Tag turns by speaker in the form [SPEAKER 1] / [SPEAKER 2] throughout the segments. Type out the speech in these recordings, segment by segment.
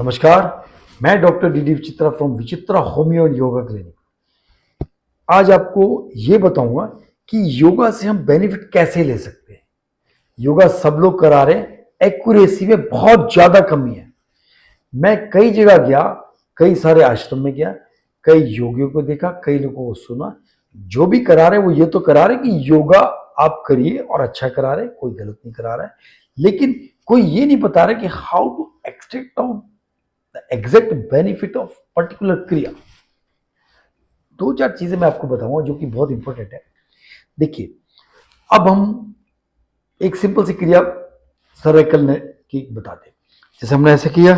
[SPEAKER 1] नमस्कार। मैं doctor D D Vichitra from Vichitra homeo and yoga clinic. आज आपको ये बताऊंगा कि योगा से हम बेनिफिट कैसे ले सकते हैं। योगा सब लोग करा रहे हैं, एक्यूरेसी में बहुत ज्यादा कमी है। मैं कई जगह गया, कई सारे आश्रम में गया, कई योगियों को देखा, कई लोगों को सुना। जो भी करा रहे वो ये तो करा रहे कि योगा आप करिए और अच्छा करा रहे, कोई गलत नहीं करा रहा है, लेकिन कोई ये नहीं बता रहा कि how to extract out the exact benefit of particular क्रिया। दो चार चीजें मैं आपको बताऊंगा जो कि बहुत इंपॉर्टेंट है। देखिए, अब हम एक सिंपल सी क्रिया सर्वाइकल ने की बताते हैं। जैसे हमने ऐसे किया,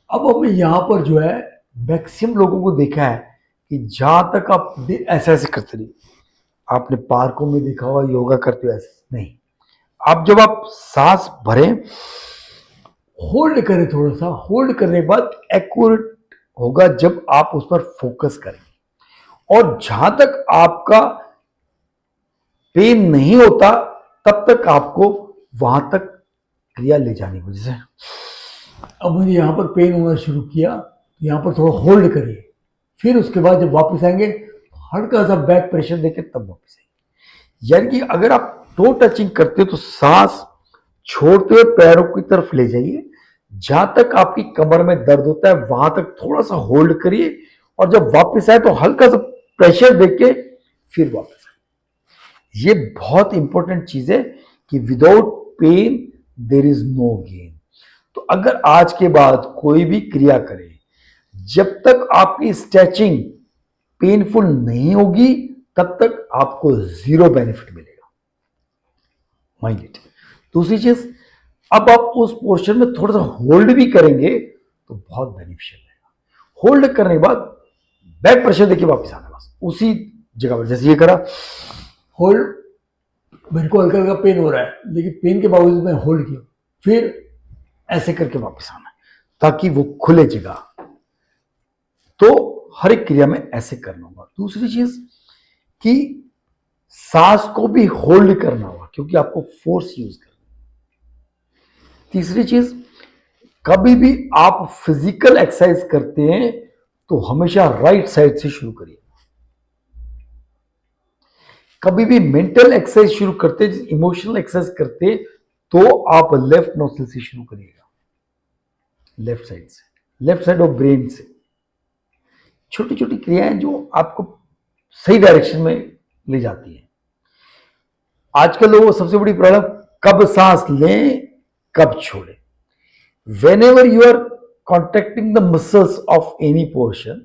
[SPEAKER 1] अब हमने यहां पर जो है मैक्सिमम लोगों को देखा है कि जहां तक आप ऐसे ऐसे करते रहिए। आपने पार्कों में देखा होगा योगा करते हुए, ऐसे नहीं। आप जब आप सांस भरें, होल्ड करें, थोड़ा सा होल्ड करने के बाद एक्यूरेट होगा जब आप उस पर फोकस करेंगे। और जहां तक आपका पेन नहीं होता तब तक आपको वहां तक क्रिया ले जानी होगी। जैसे अब मुझे यहां पर पेन होना शुरू किया, तो यहां पर थोड़ा होल्ड करिए, फिर उसके बाद जब वापस आएंगे हल्का सा बैक प्रेशर देके तब वापस आएंगे। यानी कि अगर आप टो टचिंग करते हो तो सांस छोड़ते हुए पैरों की तरफ ले जाइए, जहां तक आपकी कमर में दर्द होता है वहां तक थोड़ा सा होल्ड करिए, और जब वापस आए तो हल्का सा प्रेशर देके फिर वापस आए। ये बहुत इंपॉर्टेंट चीज है कि without pain there is no gain. तो अगर आज के बाद कोई भी क्रिया करे, जब तक आपकी स्ट्रेचिंग पेनफुल नहीं होगी तब तक आपको जीरो बेनिफिट मिलेगा। Mind it. दूसरी चीज, अब आप उस पोर्शन में थोड़ा सा होल्ड भी करेंगे तो बहुत बेनिफिशियल रहेगा। होल्ड करने के बाद बैक प्रेशर देके वापस आना, बस उसी जगह पर। जैसे ये करा होल्ड, मेरे को हल्का हल्का पेन हो रहा है, लेकिन पेन के बावजूद मैं होल्ड किया, फिर ऐसे करके वापस आना ताकि वो खुले जगह। तो हर एक क्रिया में ऐसे करना होगा। दूसरी चीज कि सांस को भी होल्ड करना होगा क्योंकि आपको फोर्स यूज करना है। तीसरी चीज, कभी भी आप फिजिकल एक्सरसाइज करते हैं तो हमेशा राइट साइड से शुरू करिए। कभी भी मेंटल एक्सरसाइज शुरू करते, इमोशनल एक्सरसाइज करते, तो आप लेफ्ट नोस्ट्रिल से शुरू करिएगा, लेफ्ट साइड से, लेफ्ट साइड ऑफ ब्रेन से। छोटी छोटी क्रियाएं जो आपको सही डायरेक्शन में ले जाती है। आजकल लोगों को सबसे बड़ी प्रॉब्लम, कब सांस लें कब छोड़ें। whenever you are contracting the muscles of any portion,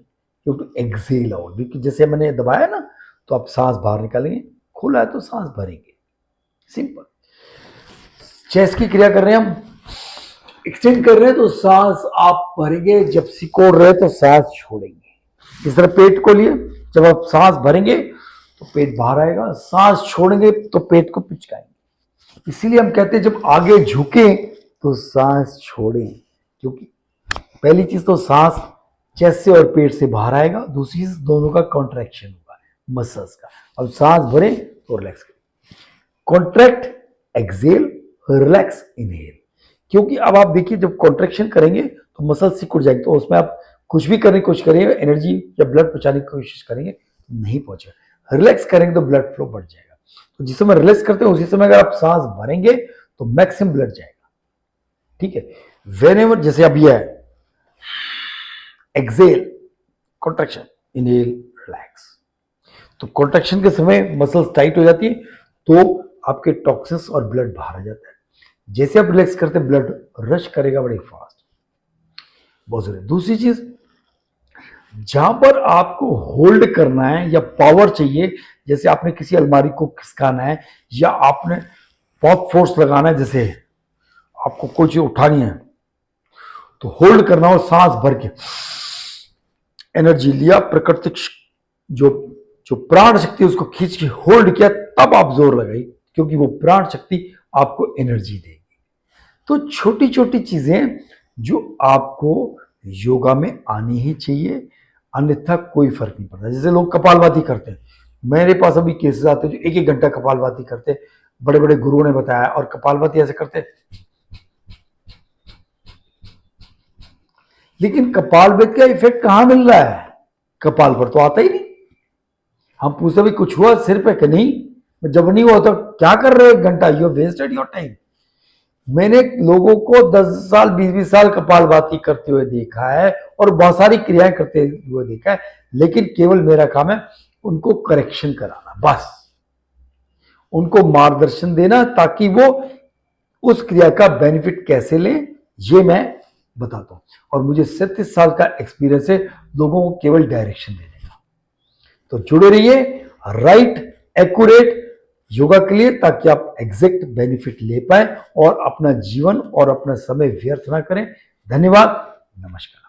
[SPEAKER 1] you have to exhale out। क्योंकि जैसे मैंने दबाया ना तो आप सांस बाहर निकालेंगे, खुला है तो सांस भरेंगे, सिंपल। चेस्ट की क्रिया कर रहे हैं हम, एक्सटेंड कर रहे हैं तो सांस आप भरेंगे, जब सिकोड़ रहे तो सांस छोड़ेंगे। इस तरह पेट को लिए, जब आप सांस भरेंगे तो पेट बाहर आएगा, सांस छोड़ेंगे तो पेट को पिचकाएंगे। इसीलिए हम कहते हैं जब आगे झुके तो सांस छोड़ें, क्योंकि पहली चीज तो सांस चेस्ट से और पेट से बाहर आएगा, दूसरी चीज दोनों का कॉन्ट्रैक्शन होगा मसल्स का। अब सांस भरे तो रिलैक्स करें, कॉन्ट्रैक्ट एक्सेल, रिलैक्स इनहेल। क्योंकि अब आप देखिए जब कॉन्ट्रैक्शन करेंगे तो मसल सिकुड़ जाएंगे, तो उसमें आप कुछ भी करने की कोशिश करेंगे, एनर्जी या ब्लड पहुंचाने की कोशिश करेंगे तो नहीं पहुंचेगा। रिलैक्स करेंगे तो ब्लड फ्लो बढ़ जाएगा। तो जिस समय रिलैक्स करते हैं उसी समय अगर आप सांस भरेंगे तो मैक्सिमम ब्लड जाएगा। ठीक है। वेनेवर, जैसे अब यह है एक्सेल, कॉन्ट्रैक्शन, इनहेल, रिलैक्स। तो कॉन्ट्रैक्शन के समय मसल्स टाइट हो जाती है तो आपके टॉक्सिन्स और ब्लड बाहर आ जाता है। जैसे आप रिलैक्स करते हैं ब्लड रश करेगा बड़े फास्ट, बहुत जरूरी। दूसरी चीज, जहां पर आपको होल्ड करना है या पावर चाहिए, जैसे आपने किसी अलमारी को खिसकाना है या आपने बहुत फोर्स लगाना है, जैसे आपको कोई चीज उठानी है तो होल्ड करना हो, सांस भर के एनर्जी लिया, प्राकृतिक जो जो प्राण शक्ति उसको खींच के होल्ड किया, तब आप जोर लगाई, क्योंकि वो प्राण शक्ति आपको एनर्जी देगी। तो छोटी छोटी चीजें जो आपको योगा में आनी ही चाहिए, अन्यथा कोई फर्क नहीं पड़ता। जैसे लोग कपालभाति करते हैं, मेरे पास अभी केसेस आते हैं जो एक एक घंटा कपालभाति करते हैं, बड़े बड़े गुरुओं ने बताया, और कपालभाति ऐसे करते हैं, लेकिन कपालभाति का इफेक्ट कहां मिल रहा है? कपाल पर तो आता ही नहीं। हम पूछते भी कुछ हुआ सिर पे कि नहीं, जब नहीं हुआ तो क्या कर रहे हो 1 घंटा, यू वेस्टेड योर टाइम। मैंने लोगों को 10 साल 20-20 साल कपालभाति करते हुए देखा है और बहुत सारी क्रियाएं करते हुए देखा है, लेकिन केवल मेरा काम है उनको करेक्शन कराना, बस उनको मार्गदर्शन देना ताकि वो उस क्रिया का बेनिफिट कैसे लें ये मैं बताता हूं। और मुझे 37 साल का एक्सपीरियंस है लोगों को केवल डायरेक्शन देने का। तो जुड़े रहिए राइट एक्यूरेट योगा के लिए ताकि आप एग्जैक्ट बेनिफिट ले पाए और अपना जीवन और अपना समय व्यर्थ ना करें। धन्यवाद, नमस्कार।